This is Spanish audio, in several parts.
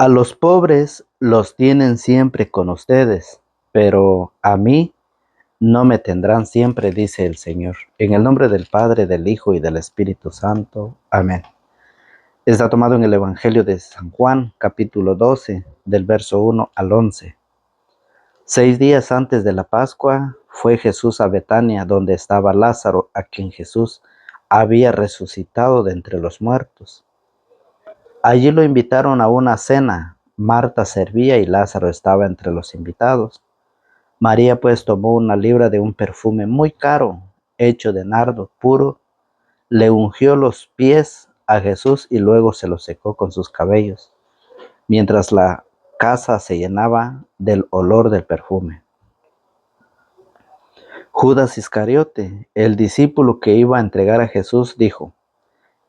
A los pobres los tienen siempre con ustedes, pero a mí no me tendrán siempre, dice el Señor. En el nombre del Padre, del Hijo y del Espíritu Santo. Amén. Está tomado en el Evangelio de San Juan, capítulo 12, del verso 1 al 11. 6 días antes de la Pascua fue Jesús a Betania, donde estaba Lázaro, a quien Jesús había resucitado de entre los muertos. Allí lo invitaron a una cena. Marta servía y Lázaro estaba entre los invitados. María pues tomó una libra de un perfume muy caro, hecho de nardo puro, le ungió los pies a Jesús y luego se los secó con sus cabellos, mientras la casa se llenaba del olor del perfume. Judas Iscariote, el discípulo que iba a entregar a Jesús, dijo: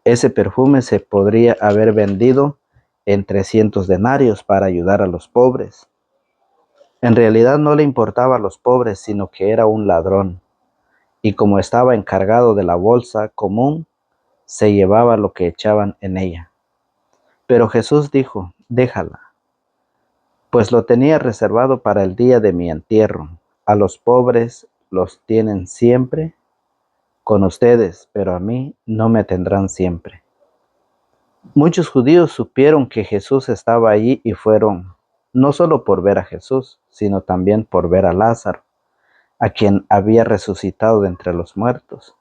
ese perfume se podría haber vendido en 300 denarios para ayudar a los pobres. En realidad no le importaba a los pobres, sino que era un ladrón, y como estaba encargado de la bolsa común, se llevaba lo que echaban en ella. Pero Jesús dijo: déjala, pues lo tenía reservado para el día de mi entierro. A los pobres los tienen siempre con ustedes, pero a mí no me tendrán siempre. Muchos judíos supieron que Jesús estaba allí y fueron, no solo por ver a Jesús, sino también por ver a Lázaro, a quien había resucitado de entre los muertos.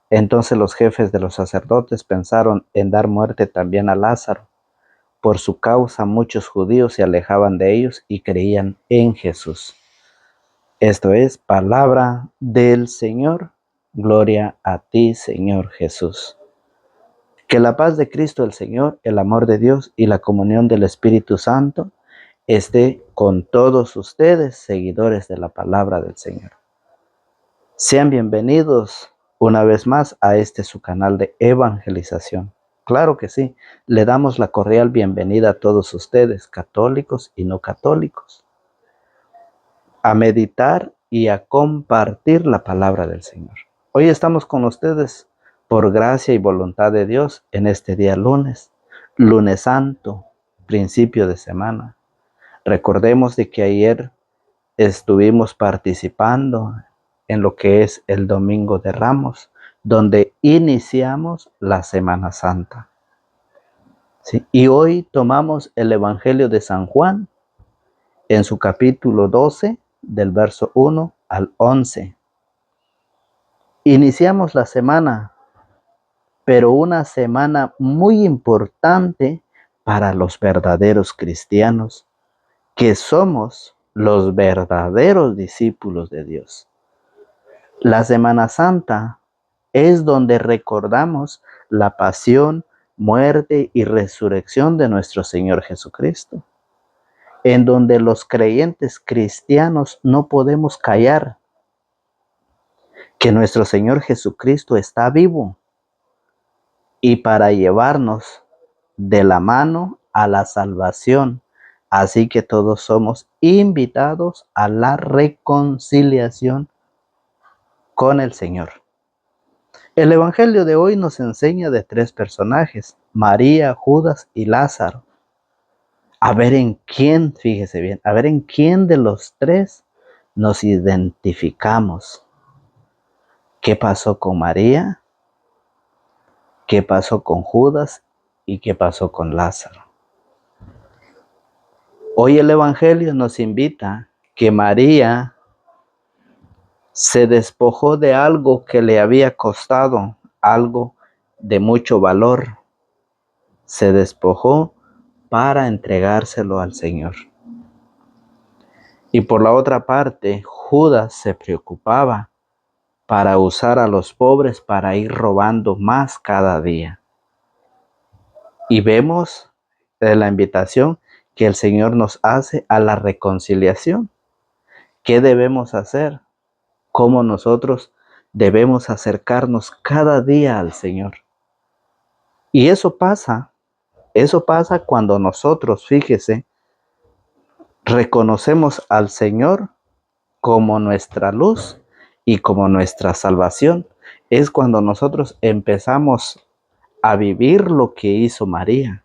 Entonces los jefes de los sacerdotes pensaron en dar muerte también a Lázaro. Por su causa muchos judíos se alejaban de ellos y creían en Jesús. Esto es palabra del Señor. Gloria a ti, Señor Jesús. Que la paz de Cristo el Señor, el amor de Dios y la comunión del Espíritu Santo esté con todos ustedes, seguidores de la palabra del Señor. Sean bienvenidos una vez más a su canal de evangelización. Claro que sí, le damos la cordial bienvenida a todos ustedes, católicos y no católicos, a meditar y a compartir la palabra del Señor. Hoy estamos con ustedes por gracia y voluntad de Dios en este día lunes santo, principio de semana. Recordemos de que ayer estuvimos participando en lo que es el Domingo de Ramos, donde iniciamos la Semana Santa. ¿Sí? Y hoy tomamos el Evangelio de San Juan en su capítulo 12, del verso 1 al 11. Iniciamos la semana, pero una semana muy importante para los verdaderos cristianos, que somos los verdaderos discípulos de Dios. La Semana Santa es donde recordamos la pasión, muerte y resurrección de nuestro Señor Jesucristo, en donde los creyentes cristianos no podemos callar que nuestro Señor Jesucristo está vivo y para llevarnos de la mano a la salvación. Así que todos somos invitados a la reconciliación con el Señor. El Evangelio de hoy nos enseña de 3 personajes: María, Judas y Lázaro. A ver en quién, fíjese bien, a ver en quién de los 3 nos identificamos. ¿Qué pasó con María? ¿Qué pasó con Judas? ¿Y qué pasó con Lázaro? Hoy el Evangelio nos invita que María se despojó de algo que le había costado, algo de mucho valor. Se despojó para entregárselo al Señor. Y por la otra parte, Judas se preocupaba para usar a los pobres para ir robando más cada día. Y vemos la invitación que el Señor nos hace a la reconciliación. ¿Qué debemos hacer? ¿Cómo nosotros debemos acercarnos cada día al Señor? Y eso pasa cuando nosotros, fíjese, reconocemos al Señor como nuestra luz y como nuestra salvación. Es cuando nosotros empezamos a vivir lo que hizo María.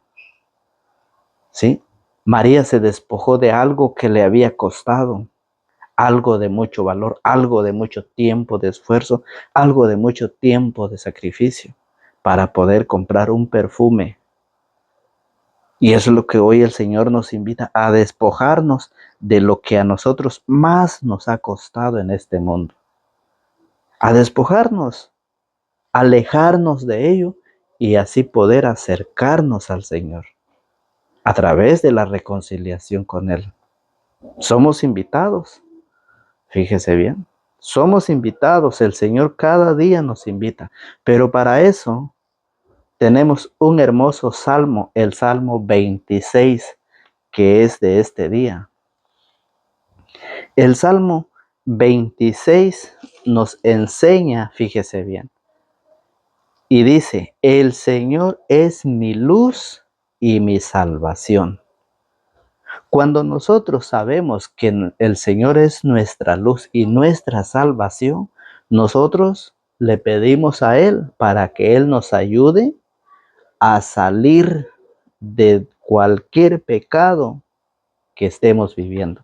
¿Sí? María se despojó de algo que le había costado, algo de mucho valor, algo de mucho tiempo de esfuerzo, algo de mucho tiempo de sacrificio para poder comprar un perfume. Y eso es lo que hoy el Señor nos invita, a despojarnos de lo que a nosotros más nos ha costado en este mundo. A despojarnos, alejarnos de ello y así poder acercarnos al Señor a través de la reconciliación con Él. Somos invitados, fíjese bien, somos invitados, el Señor cada día nos invita, pero para eso tenemos un hermoso salmo, el Salmo 26, que es de este día. El Salmo 26 nos enseña, fíjese bien, y dice, el Señor es mi luz y mi salvación. Cuando nosotros sabemos que el Señor es nuestra luz y nuestra salvación, nosotros le pedimos a Él para que Él nos ayude a salir de cualquier pecado que estemos viviendo.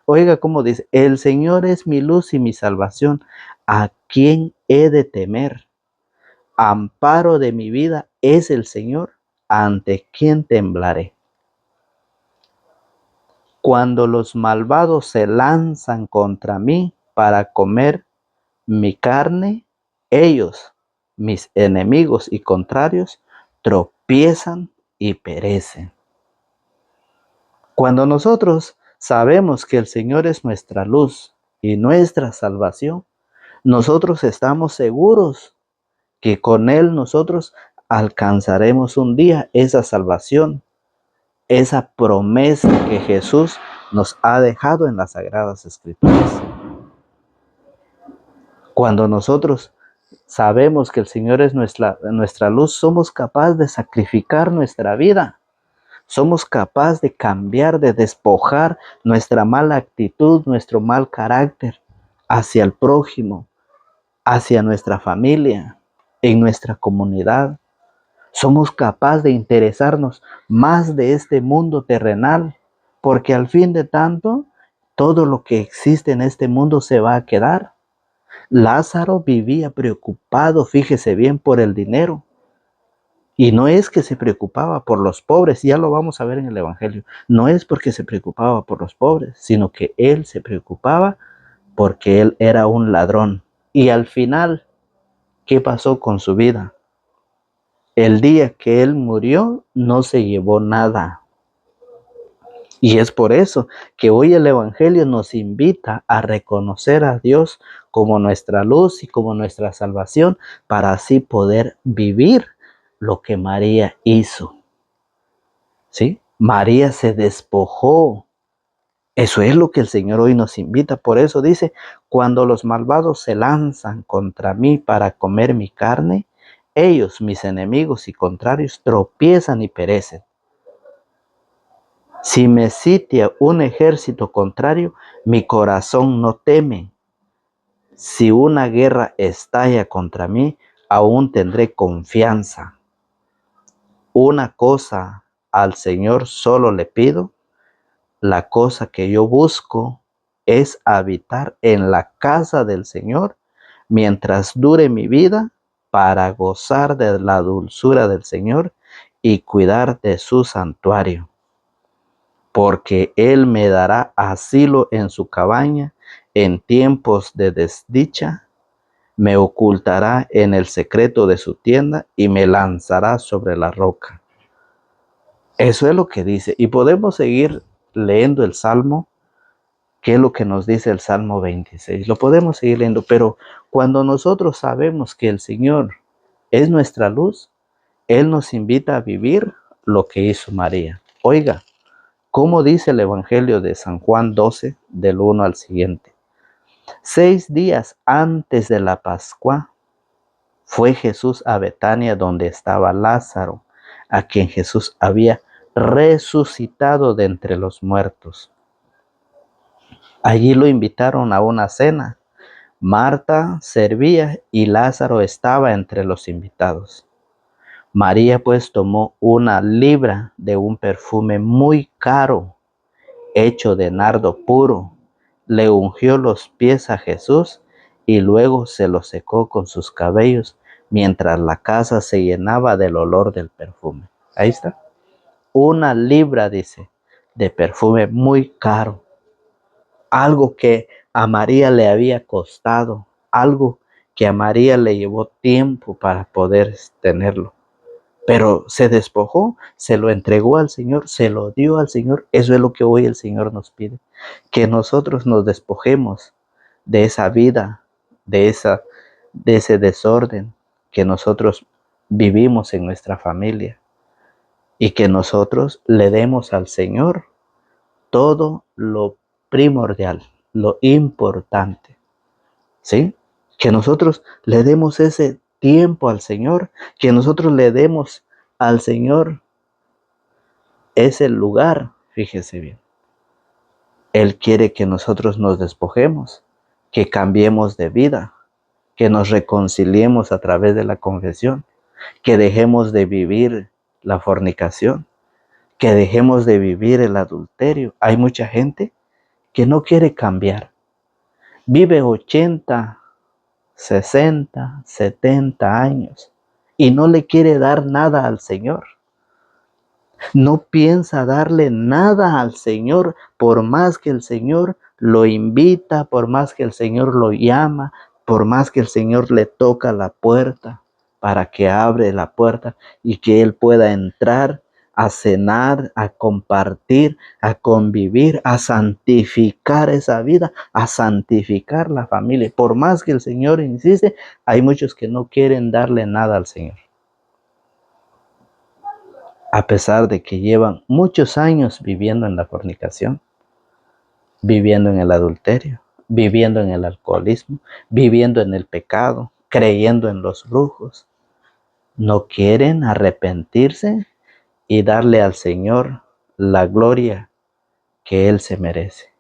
Oiga cómo dice, el Señor es mi luz y mi salvación, ¿a quién he de temer? Amparo de mi vida es el Señor, ¿ante quién temblaré? Cuando los malvados se lanzan contra mí para comer mi carne, ellos, mis enemigos y contrarios, tropiezan y perecen. Cuando nosotros sabemos que el Señor es nuestra luz y nuestra salvación, nosotros estamos seguros que con Él nosotros alcanzaremos un día esa salvación, esa promesa que Jesús nos ha dejado en las Sagradas Escrituras. Cuando nosotros sabemos que el Señor es nuestra luz, somos capaces de sacrificar nuestra vida. Somos capaces de cambiar, de despojar nuestra mala actitud, nuestro mal carácter hacia el prójimo, hacia nuestra familia, en nuestra comunidad. Somos capaces de interesarnos más de este mundo terrenal, porque al fin de tanto, todo lo que existe en este mundo se va a quedar. Lázaro vivía preocupado, fíjese bien, por el dinero. Y no es que se preocupaba por los pobres, ya lo vamos a ver en el Evangelio. No es porque se preocupaba por los pobres, sino que él se preocupaba porque él era un ladrón. Y al final, ¿qué pasó con su vida? El día que él murió, no se llevó nada. Y es por eso que hoy el Evangelio nos invita a reconocer a Dios como nuestra luz y como nuestra salvación, para así poder vivir lo que María hizo. ¿Sí? María se despojó. Eso es lo que el Señor hoy nos invita. Por eso dice, cuando los malvados se lanzan contra mí para comer mi carne, ellos, mis enemigos y contrarios, tropiezan y perecen. Si me sitia un ejército contrario, mi corazón no teme. Si una guerra estalla contra mí, aún tendré confianza. Una cosa al Señor solo le pido, la cosa que yo busco es habitar en la casa del Señor mientras dure mi vida, para gozar de la dulzura del Señor y cuidar de su santuario. Porque Él me dará asilo en su cabaña en tiempos de desdicha, me ocultará en el secreto de su tienda y me lanzará sobre la roca. Eso es lo que dice. Y podemos seguir leyendo el Salmo. ¿Qué es lo que nos dice el Salmo 26? Lo podemos seguir leyendo, pero cuando nosotros sabemos que el Señor es nuestra luz, Él nos invita a vivir lo que hizo María. Oiga, ¿cómo dice el Evangelio de San Juan 12, del 1 al siguiente? 6 días antes de la Pascua, fue Jesús a Betania, donde estaba Lázaro, a quien Jesús había resucitado de entre los muertos. Allí lo invitaron a una cena. Marta servía y Lázaro estaba entre los invitados. María pues tomó 1 libra de un perfume muy caro, hecho de nardo puro, le ungió los pies a Jesús y luego se los secó con sus cabellos mientras la casa se llenaba del olor del perfume. Ahí está. 1 libra, dice, de perfume muy caro. Algo que a María le había costado, algo que a María le llevó tiempo para poder tenerlo. Pero se despojó, se lo entregó al Señor, se lo dio al Señor. Eso es lo que hoy el Señor nos pide, que nosotros nos despojemos de esa vida, de ese desorden que nosotros vivimos en nuestra familia y que nosotros le demos al Señor todo lo primordial, lo importante, ¿sí? Que nosotros le demos ese tiempo al Señor, que nosotros le demos al Señor ese lugar, fíjese bien. Él quiere que nosotros nos despojemos, que cambiemos de vida, que nos reconciliemos a través de la confesión, que dejemos de vivir la fornicación, que dejemos de vivir el adulterio. Hay mucha gente que no quiere cambiar. Vive 80, 60, 70 años y no le quiere dar nada al Señor. No piensa darle nada al Señor, por más que el Señor lo invita, por más que el Señor lo llama, por más que el Señor le toca la puerta para que abre la puerta y que Él pueda entrar a cenar, a compartir, a convivir, a santificar esa vida, a santificar la familia. Por más que el Señor insiste, hay muchos que no quieren darle nada al Señor, a pesar de que llevan muchos años viviendo en la fornicación, viviendo en el adulterio, viviendo en el alcoholismo, viviendo en el pecado, creyendo en los brujos. No quieren arrepentirse y darle al Señor la gloria que Él se merece,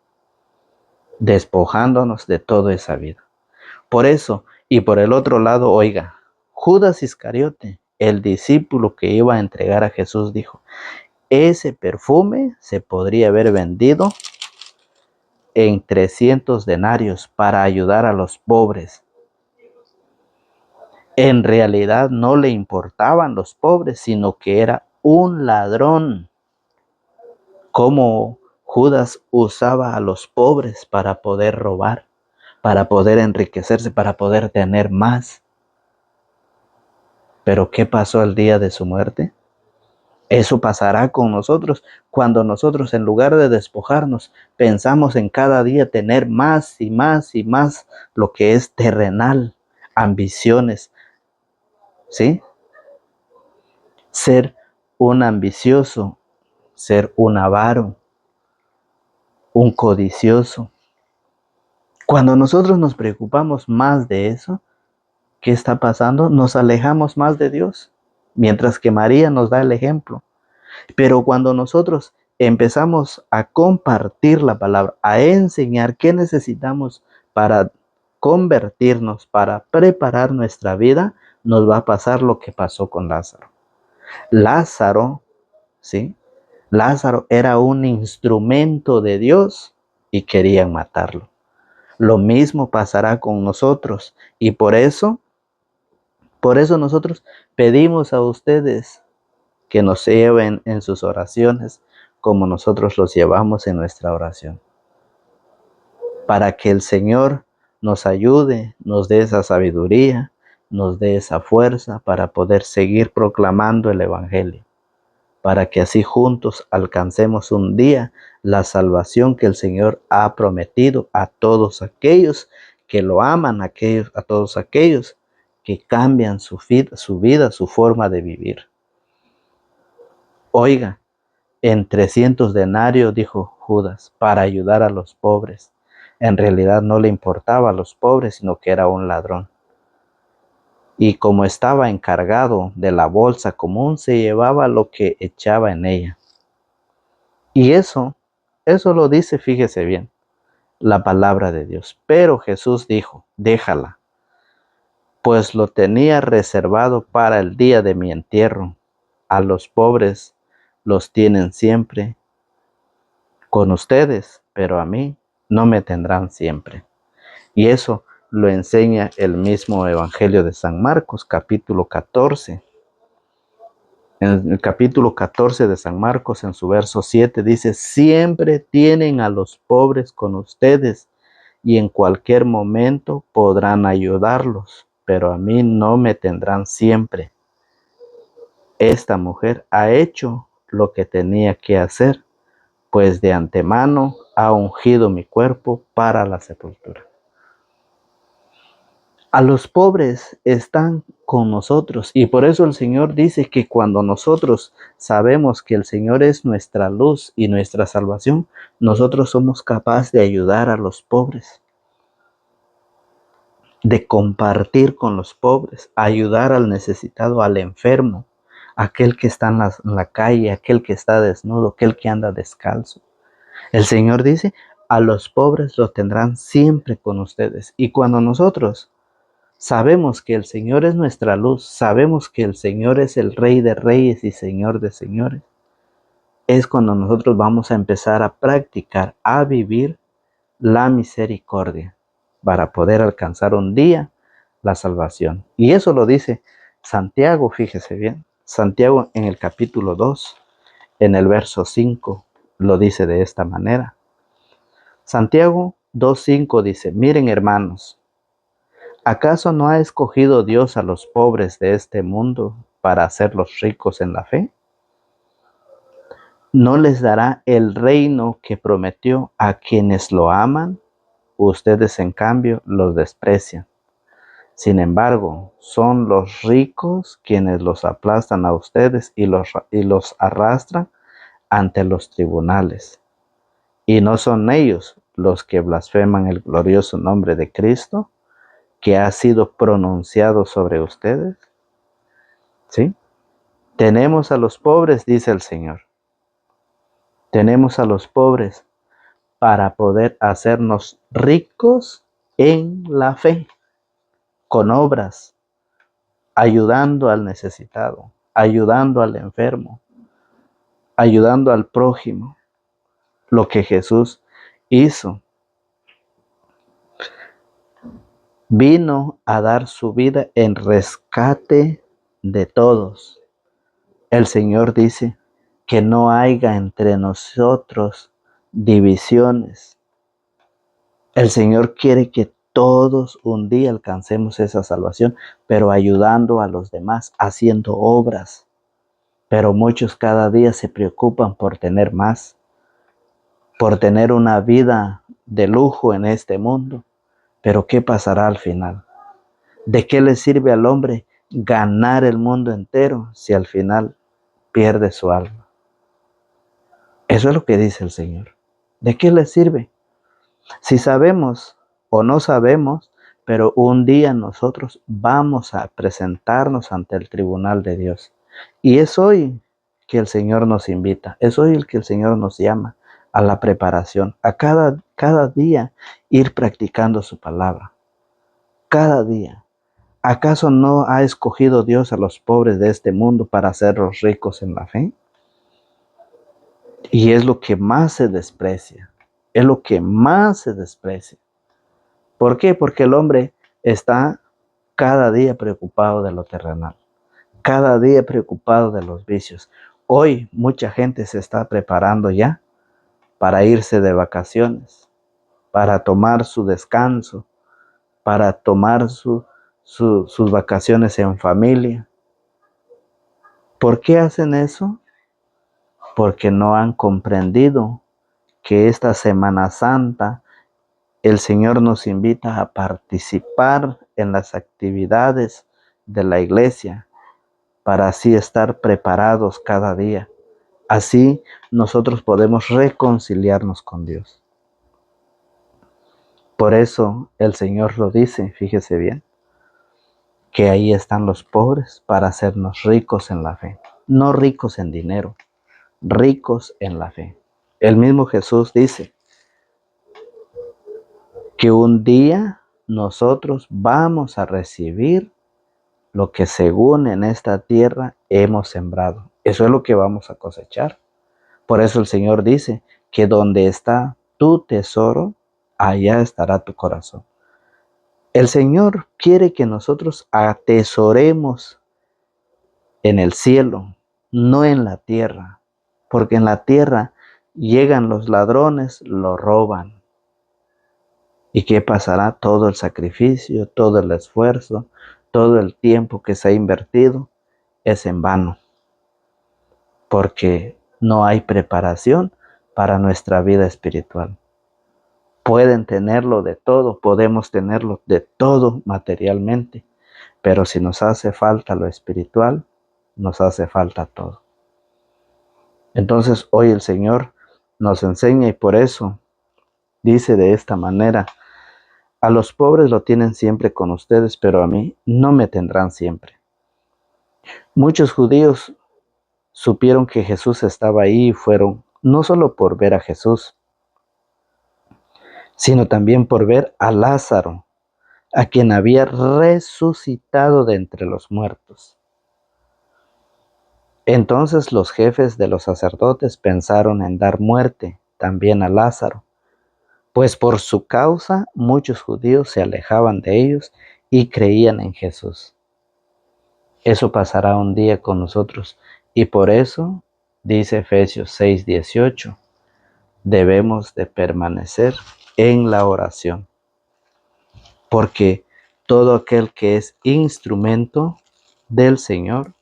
despojándonos de toda esa vida. Por eso, y por el otro lado, oiga, Judas Iscariote, el discípulo que iba a entregar a Jesús, dijo: ese perfume se podría haber vendido en 300 denarios para ayudar a los pobres. En realidad no le importaban los pobres, sino que era un ladrón. Como Judas usaba a los pobres para poder robar, para poder enriquecerse, para poder tener más. Pero ¿qué pasó el día de su muerte? Eso pasará con nosotros cuando nosotros, en lugar de despojarnos, pensamos en cada día tener más y más y más, lo que es terrenal, ambiciones, ¿sí? Ser un ambicioso, ser un avaro, un codicioso. Cuando nosotros nos preocupamos más de eso, ¿qué está pasando? Nos alejamos más de Dios, mientras que María nos da el ejemplo. Pero cuando nosotros empezamos a compartir la palabra, a enseñar qué necesitamos para convertirnos, para preparar nuestra vida, nos va a pasar lo que pasó con Lázaro. Lázaro, ¿sí? Lázaro era un instrumento de Dios y querían matarlo. Lo mismo pasará con nosotros, y por eso nosotros pedimos a ustedes que nos lleven en sus oraciones como nosotros los llevamos en nuestra oración, para que el Señor nos ayude, nos dé esa sabiduría, nos dé esa fuerza para poder seguir proclamando el Evangelio, para que así juntos alcancemos un día la salvación que el Señor ha prometido a todos aquellos que lo aman, a todos aquellos que cambian su vida, su forma de vivir. Oiga, en 300 denarios, dijo Judas, para ayudar a los pobres. En realidad no le importaba a los pobres, sino que era un ladrón. Y como estaba encargado de la bolsa común, se llevaba lo que echaba en ella. Y eso lo dice, fíjese bien, la palabra de Dios. Pero Jesús dijo: déjala, pues lo tenía reservado para el día de mi entierro. A los pobres los tienen siempre con ustedes, pero a mí no me tendrán siempre. Y eso lo enseña el mismo Evangelio de San Marcos, capítulo 14. En el capítulo 14 de San Marcos, en su verso 7, dice: siempre tienen a los pobres con ustedes y en cualquier momento podrán ayudarlos, pero a mí no me tendrán siempre. Esta mujer ha hecho lo que tenía que hacer, pues de antemano ha ungido mi cuerpo para la sepultura. A los pobres están con nosotros, y por eso el Señor dice que cuando nosotros sabemos que el Señor es nuestra luz y nuestra salvación, nosotros somos capaces de ayudar a los pobres, de compartir con los pobres, ayudar al necesitado, al enfermo, aquel que está en la calle, aquel que está desnudo, aquel que anda descalzo. El Señor dice: a los pobres los tendrán siempre con ustedes. Y cuando nosotros sabemos que el Señor es nuestra luz, sabemos que el Señor es el Rey de Reyes y Señor de Señores, es cuando nosotros vamos a empezar a practicar, a vivir la misericordia para poder alcanzar un día la salvación. Y eso lo dice Santiago, fíjese bien. Santiago en el capítulo 2, en el verso 5, lo dice de esta manera. Santiago 2:5 dice: miren, hermanos, ¿acaso no ha escogido Dios a los pobres de este mundo para hacerlos ricos en la fe? ¿No les dará el reino que prometió a quienes lo aman? Ustedes, en cambio, los desprecian. Sin embargo, son los ricos quienes los aplastan a ustedes y los arrastran ante los tribunales. ¿Y no son ellos los que blasfeman el glorioso nombre de Cristo, que ha sido pronunciado sobre ustedes? ¿Sí? Tenemos a los pobres, dice el Señor. Tenemos a los pobres para poder hacernos ricos en la fe, con obras, ayudando al necesitado, ayudando al enfermo, ayudando al prójimo, lo que Jesús hizo. Vino a dar su vida en rescate de todos. El Señor dice que no haya entre nosotros divisiones. El Señor quiere que todos un día alcancemos esa salvación, pero ayudando a los demás, haciendo obras. Pero muchos cada día se preocupan por tener más, por tener una vida de lujo en este mundo. Pero ¿qué pasará al final? ¿De qué le sirve al hombre ganar el mundo entero si al final pierde su alma? Eso es lo que dice el Señor. ¿De qué le sirve? Si sabemos o no sabemos, pero un día nosotros vamos a presentarnos ante el tribunal de Dios. Y es hoy que el Señor nos invita, es hoy el que el Señor nos llama a la preparación, a cada día ir practicando su palabra. Cada día. ¿Acaso no ha escogido Dios a los pobres de este mundo para hacerlos ricos en la fe? Y es lo que más se desprecia. Es lo que más se desprecia. ¿Por qué? Porque el hombre está cada día preocupado de lo terrenal, cada día preocupado de los vicios. Hoy mucha gente se está preparando ya para irse de vacaciones, para tomar su descanso, para tomar sus vacaciones en familia. ¿Por qué hacen eso? Porque no han comprendido que esta Semana Santa el Señor nos invita a participar en las actividades de la iglesia para así estar preparados cada día. Así nosotros podemos reconciliarnos con Dios. Por eso el Señor lo dice, fíjese bien, que ahí están los pobres para hacernos ricos en la fe. No ricos en dinero, ricos en la fe. El mismo Jesús dice que un día nosotros vamos a recibir lo que según en esta tierra hemos sembrado. Eso es lo que vamos a cosechar. Por eso el Señor dice que donde está tu tesoro, allá estará tu corazón. El Señor quiere que nosotros atesoremos en el cielo, no en la tierra, porque en la tierra llegan los ladrones, lo roban. ¿Y qué pasará? Todo el sacrificio, todo el esfuerzo, todo el tiempo que se ha invertido es en vano, porque no hay preparación para nuestra vida espiritual. Pueden tenerlo de todo, podemos tenerlo de todo materialmente, pero si nos hace falta lo espiritual, nos hace falta todo. Entonces hoy el Señor nos enseña y por eso dice de esta manera: a los pobres lo tienen siempre con ustedes, pero a mí no me tendrán siempre. Muchos judíos supieron que Jesús estaba ahí y fueron no solo por ver a Jesús, sino también por ver a Lázaro, a quien había resucitado de entre los muertos. Entonces los jefes de los sacerdotes pensaron en dar muerte también a Lázaro, pues por su causa muchos judíos se alejaban de ellos y creían en Jesús. Eso pasará un día con nosotros y por eso, dice Efesios 6:18, debemos de permanecer en la oración, porque todo aquel que es instrumento del Señor,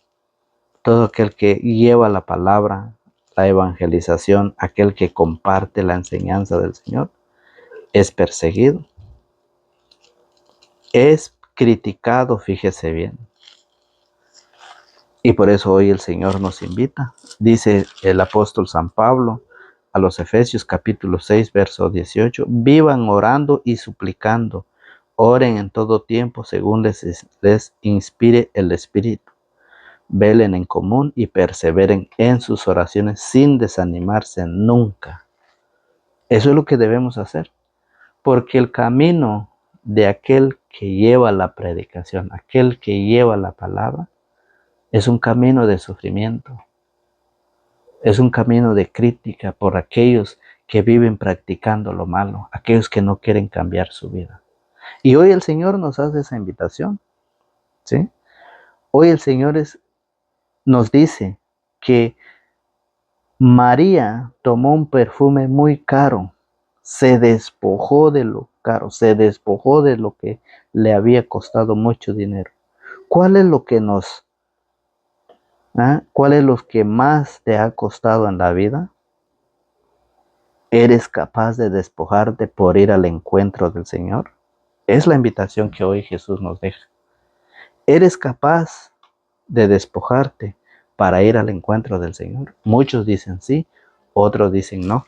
todo aquel que lleva la palabra, la evangelización, aquel que comparte la enseñanza del Señor, es perseguido, es criticado, fíjese bien. Y por eso hoy el Señor nos invita. Dice el apóstol San Pablo a los Efesios capítulo 6, verso 18, vivan orando y suplicando, oren en todo tiempo según les inspire el Espíritu, velen en común y perseveren en sus oraciones sin desanimarse nunca. Eso es lo que debemos hacer, porque el camino de aquel que lleva la predicación, aquel que lleva la palabra, es un camino de sufrimiento, es un camino de crítica por aquellos que viven practicando lo malo, aquellos que no quieren cambiar su vida. Y hoy el Señor nos hace esa invitación, ¿sí? Hoy el Señor nos dice que María tomó un perfume muy caro, se despojó de lo caro, se despojó de lo que le había costado mucho dinero. ¿Cuál es lo que ¿Cuál es lo que más te ha costado en la vida? ¿Eres capaz de despojarte por ir al encuentro del Señor? Es la invitación que hoy Jesús nos deja. ¿Eres capaz de despojarte para ir al encuentro del Señor? Muchos dicen sí, otros dicen no.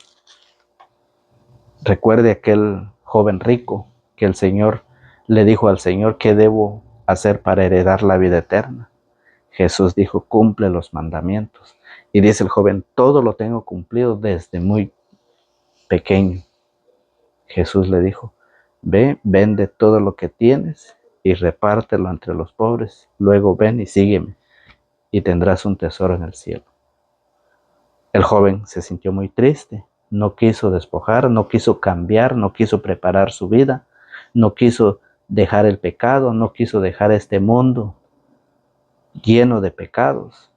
Recuerde aquel joven rico que el Señor le dijo al Señor: ¿qué debo hacer para heredar la vida eterna? Jesús dijo: cumple los mandamientos. Y dice el joven: todo lo tengo cumplido desde muy pequeño. Jesús le dijo: ve, vende todo lo que tienes y repártelo entre los pobres. Luego ven y sígueme y tendrás un tesoro en el cielo. El joven se sintió muy triste, no quiso despojar, no quiso cambiar, no quiso preparar su vida, no quiso dejar el pecado, no quiso dejar este mundo lleno de pecados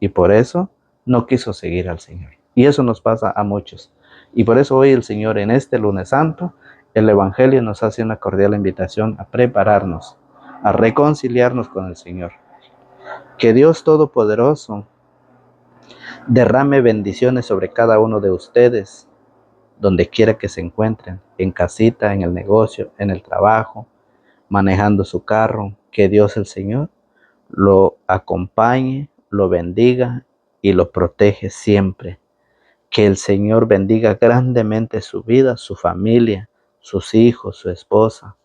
y por eso no quiso seguir al Señor. Y eso nos pasa a muchos. Y por eso hoy el Señor, en este lunes santo, el Evangelio nos hace una cordial invitación a prepararnos, a reconciliarnos con el Señor. Que Dios Todopoderoso derrame bendiciones sobre cada uno de ustedes, donde quiera que se encuentren, en casita, en el negocio, en el trabajo, manejando su carro. Que Dios el Señor lo acompañe, lo bendiga y lo protege siempre. Que el Señor bendiga grandemente su vida, su familia, sus hijos, su esposa.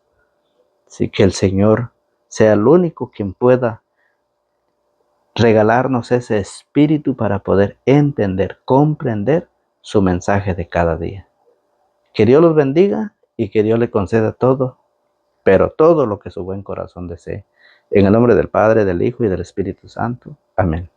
Así que el Señor sea el único quien pueda regalarnos ese espíritu para poder entender, comprender su mensaje de cada día. Que Dios los bendiga y que Dios le conceda todo, pero todo lo que su buen corazón desee. En el nombre del Padre, del Hijo y del Espíritu Santo. Amén.